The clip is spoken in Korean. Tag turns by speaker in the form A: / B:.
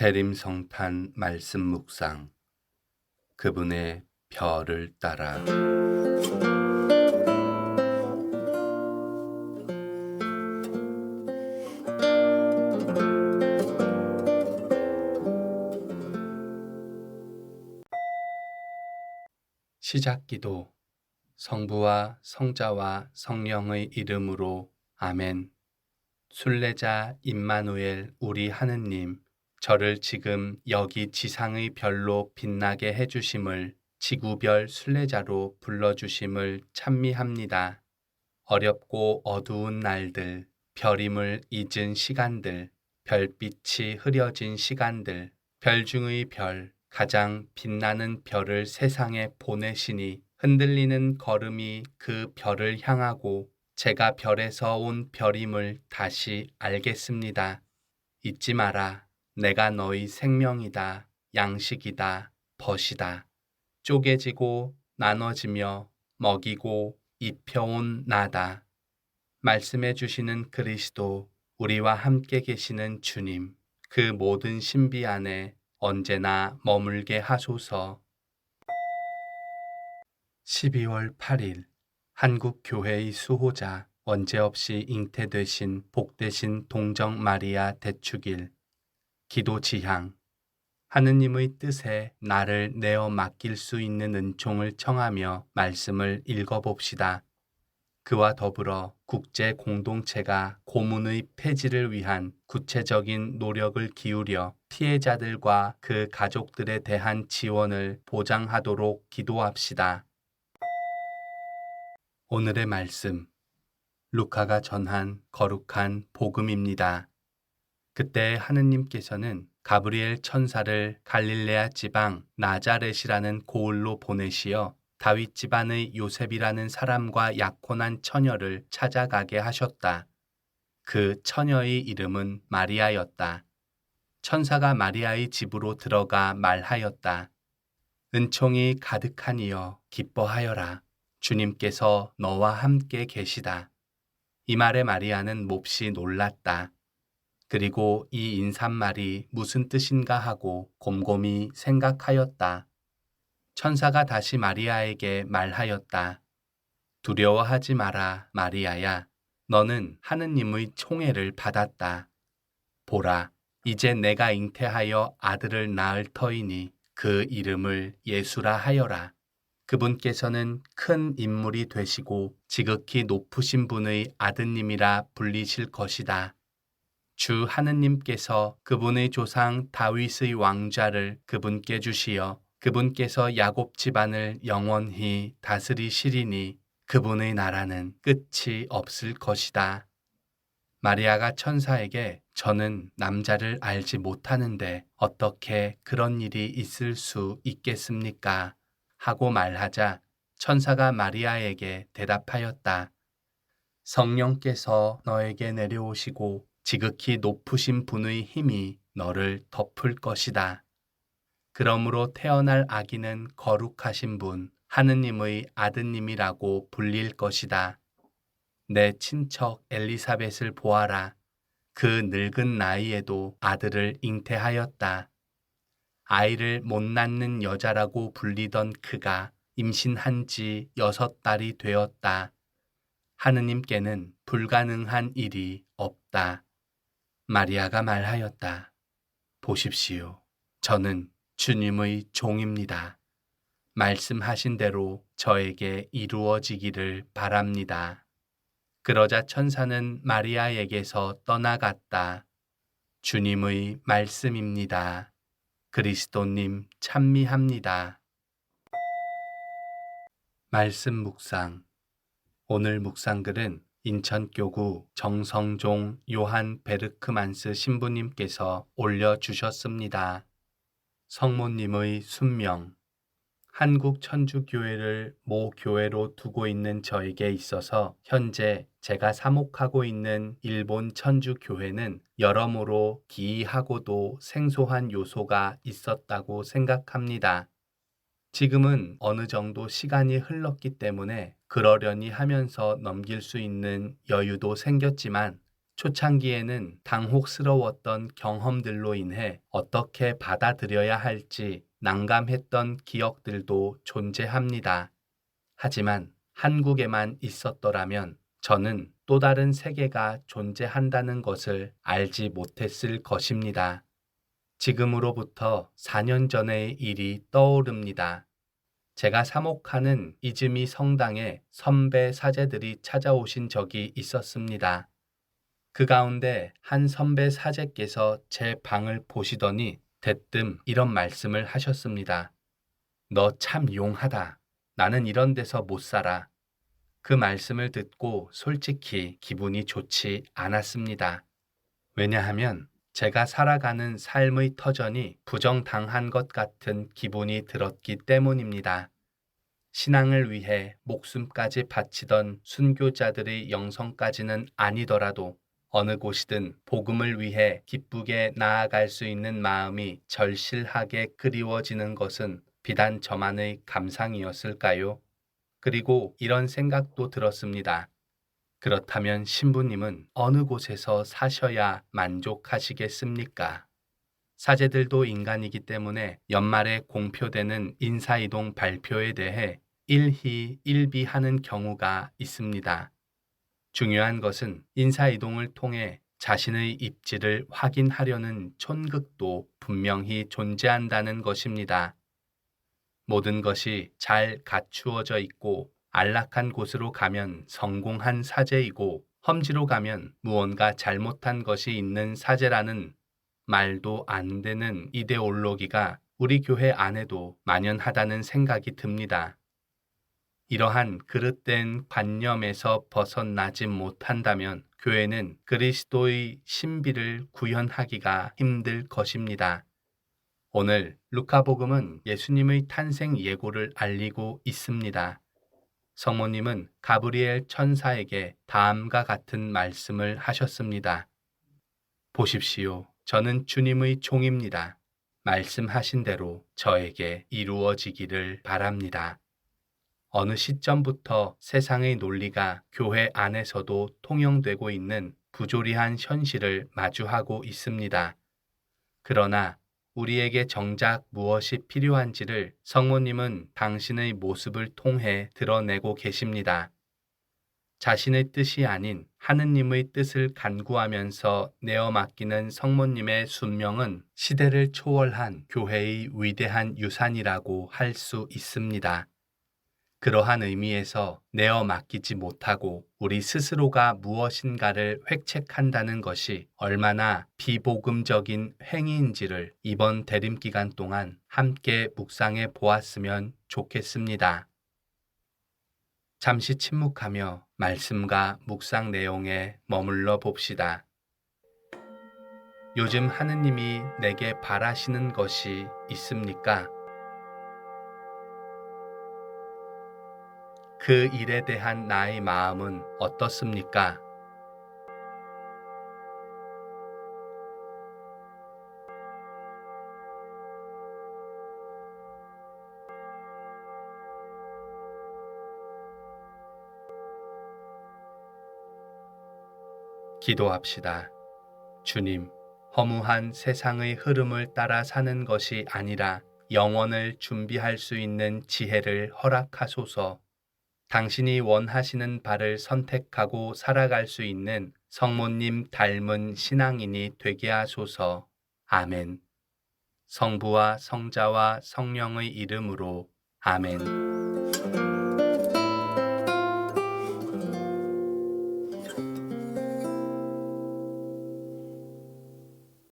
A: 대림성탄 말씀 묵상. 그분의 별을 따라. 시작기도. 성부와 성자와 성령의 이름으로 아멘. 순례자 임마누엘 우리 하느님, 저를 지금 여기 지상의 별로 빛나게 해주심을 지구별 순례자로 불러주심을 찬미합니다. 어렵고 어두운 날들, 별임을 잊은 시간들, 별빛이 흐려진 시간들, 별 중의 별, 가장 빛나는 별을 세상에 보내시니 흔들리는 걸음이 그 별을 향하고 제가 별에서 온 별임을 다시 알겠습니다. 잊지 마라. 내가 너희 생명이다. 양식이다. 벗이다. 쪼개지고 나눠지며 먹이고 입혀온 나다. 말씀해 주시는 그리스도, 우리와 함께 계시는 주님, 그 모든 신비 안에 언제나 머물게 하소서. 12월 8일 한국교회의 수호자, 원죄없이 잉태되신 복되신 동정 마리아 대축일. 기도 지향. 하느님의 뜻에 나를 내어 맡길 수 있는 은총을 청하며 말씀을 읽어봅시다. 그와 더불어 국제 공동체가 고문의 폐지를 위한 구체적인 노력을 기울여 피해자들과 그 가족들에 대한 지원을 보장하도록 기도합시다. 오늘의 말씀, 루카가 전한 거룩한 복음입니다. 그때 하느님께서는 가브리엘 천사를 갈릴레아 지방 나자렛이라는 고을로 보내시어 다윗 집안의 요셉이라는 사람과 약혼한 처녀를 찾아가게 하셨다. 그 처녀의 이름은 마리아였다. 천사가 마리아의 집으로 들어가 말하였다. 은총이 가득하니여 기뻐하여라. 주님께서 너와 함께 계시다. 이 말에 마리아는 몹시 놀랐다. 그리고 이 인사말이 무슨 뜻인가 하고 곰곰이 생각하였다. 천사가 다시 마리아에게 말하였다. 두려워하지 마라, 마리아야. 너는 하느님의 총애를 받았다. 보라, 이제 내가 잉태하여 아들을 낳을 터이니 그 이름을 예수라 하여라. 그분께서는 큰 인물이 되시고 지극히 높으신 분의 아드님이라 불리실 것이다. 주 하느님께서 그분의 조상 다윗의 왕좌를 그분께 주시어 그분께서 야곱 집안을 영원히 다스리시리니 그분의 나라는 끝이 없을 것이다. 마리아가 천사에게 저는 남자를 알지 못하는데 어떻게 그런 일이 있을 수 있겠습니까? 하고 말하자 천사가 마리아에게 대답하였다. 성령께서 너에게 내려오시고 지극히 높으신 분의 힘이 너를 덮을 것이다. 그러므로 태어날 아기는 거룩하신 분, 하느님의 아드님이라고 불릴 것이다. 내 친척 엘리사벳을 보아라. 그 늙은 나이에도 아들을 잉태하였다. 아이를 못 낳는 여자라고 불리던 그가 임신한 지 6달이 되었다. 하느님께는 불가능한 일이 없다. 마리아가 말하였다. 보십시오. 저는 주님의 종입니다. 말씀하신 대로 저에게 이루어지기를 바랍니다. 그러자 천사는 마리아에게서 떠나갔다. 주님의 말씀입니다. 그리스도님 찬미합니다. 말씀 묵상. 오늘 묵상글은 인천교구 정성종 요한 베르크만스 신부님께서 올려주셨습니다. 성모님의 순명. 한국 천주교회를 모 교회로 두고 있는 저에게 있어서 현재 제가 사목하고 있는 일본 천주교회는 여러모로 기이하고도 생소한 요소가 있었다고 생각합니다. 지금은 어느 정도 시간이 흘렀기 때문에 그러려니 하면서 넘길 수 있는 여유도 생겼지만 초창기에는 당혹스러웠던 경험들로 인해 어떻게 받아들여야 할지 난감했던 기억들도 존재합니다. 하지만 한국에만 있었더라면 저는 또 다른 세계가 존재한다는 것을 알지 못했을 것입니다. 지금으로부터 4년 전의 일이 떠오릅니다. 제가 사목하는 이즈미 성당에 선배 사제들이 찾아오신 적이 있었습니다. 그 가운데 한 선배 사제께서 제 방을 보시더니 대뜸 이런 말씀을 하셨습니다. 너 참 용하다. 나는 이런 데서 못 살아. 그 말씀을 듣고 솔직히 기분이 좋지 않았습니다. 왜냐하면 제가 살아가는 삶의 터전이 부정당한 것 같은 기분이 들었기 때문입니다. 신앙을 위해 목숨까지 바치던 순교자들의 영성까지는 아니더라도 어느 곳이든 복음을 위해 기쁘게 나아갈 수 있는 마음이 절실하게 그리워지는 것은 비단 저만의 감상이었을까요? 그리고 이런 생각도 들었습니다. 그렇다면 신부님은 어느 곳에서 사셔야 만족하시겠습니까? 사제들도 인간이기 때문에 연말에 공표되는 인사이동 발표에 대해 일희일비하는 경우가 있습니다. 중요한 것은 인사이동을 통해 자신의 입지를 확인하려는 촌극도 분명히 존재한다는 것입니다. 모든 것이 잘 갖추어져 있고 안락한 곳으로 가면 성공한 사제이고 험지로 가면 무언가 잘못한 것이 있는 사제라는 말도 안 되는 이데올로기가 우리 교회 안에도 만연하다는 생각이 듭니다. 이러한 그릇된 관념에서 벗어나지 못한다면 교회는 그리스도의 신비를 구현하기가 힘들 것입니다. 오늘 루카복음은 예수님의 탄생 예고를 알리고 있습니다. 성모님은 가브리엘 천사에게 다음과 같은 말씀을 하셨습니다. 보십시오. 저는 주님의 종입니다. 말씀하신 대로 저에게 이루어지기를 바랍니다. 어느 시점부터 세상의 논리가 교회 안에서도 통용되고 있는 부조리한 현실을 마주하고 있습니다. 그러나 우리에게 정작 무엇이 필요한지를 성모님은 당신의 모습을 통해 드러내고 계십니다. 자신의 뜻이 아닌 하느님의 뜻을 간구하면서 내어 맡기는 성모님의 순명은 시대를 초월한 교회의 위대한 유산이라고 할 수 있습니다. 그러한 의미에서 내어 맡기지 못하고 우리 스스로가 무엇인가를 획책한다는 것이 얼마나 비복음적인 행위인지를 이번 대림기간 동안 함께 묵상해 보았으면 좋겠습니다. 잠시 침묵하며 말씀과 묵상 내용에 머물러 봅시다. 요즘 하느님이 내게 바라시는 것이 있습니까? 그 일에 대한 나의 마음은 어떻습니까? 기도합시다. 주님, 허무한 세상의 흐름을 따라 사는 것이 아니라 영원을 준비할 수 있는 지혜를 허락하소서. 당신이 원하시는 바를 선택하고 살아갈 수 있는 성모님 닮은 신앙인이 되게 하소서. 아멘. 성부와 성자와 성령의 이름으로 아멘.